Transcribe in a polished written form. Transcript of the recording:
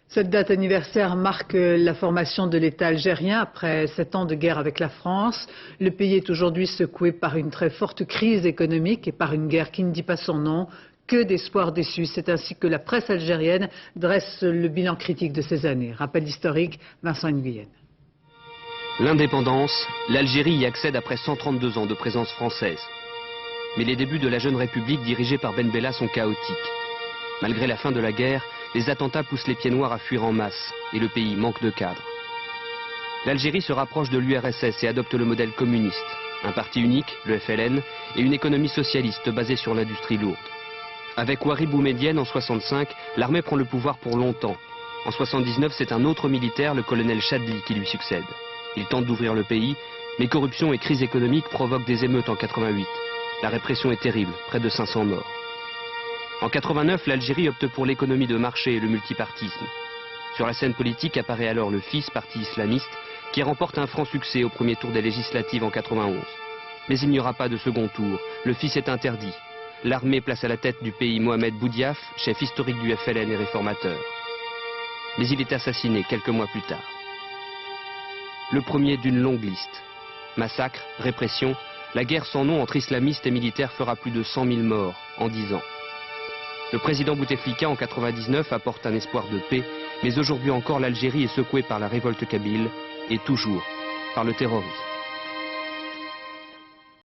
Cette date anniversaire marque la formation de l'État algérien après 7 ans de guerre avec la France. Le pays est aujourd'hui secoué par une très forte crise économique et par une guerre qui ne dit pas son nom. Que d'espoirs déçus. C'est ainsi que la presse algérienne dresse le bilan critique de ces années. Rappel historique, Vincent Nguyen. L'indépendance, l'Algérie y accède après 132 ans de présence française. Mais les débuts de la jeune République dirigée par Ben Bella sont chaotiques. Malgré la fin de la guerre, les attentats poussent les pieds noirs à fuir en masse et le pays manque de cadres. L'Algérie se rapproche de l'URSS et adopte le modèle communiste. Un parti unique, le FLN, et une économie socialiste basée sur l'industrie lourde. Avec Ouari Boumedienne en 65, l'armée prend le pouvoir pour longtemps. En 79, c'est un autre militaire, le colonel Chadli, qui lui succède. Il tente d'ouvrir le pays, mais corruption et crise économique provoquent des émeutes en 88. La répression est terrible, près de 500 morts. En 89, l'Algérie opte pour l'économie de marché et le multipartisme. Sur la scène politique apparaît alors le FIS, parti islamiste, qui remporte un franc succès au premier tour des législatives en 91. Mais il n'y aura pas de second tour, le FIS est interdit. L'armée place à la tête du pays Mohamed Boudiaf, chef historique du FLN et réformateur. Mais il est assassiné quelques mois plus tard. Le premier d'une longue liste. Massacres, répression, la guerre sans nom entre islamistes et militaires fera plus de 100 000 morts en 10 ans. Le président Bouteflika en 99 apporte un espoir de paix, mais aujourd'hui encore l'Algérie est secouée par la révolte kabyle et toujours par le terrorisme.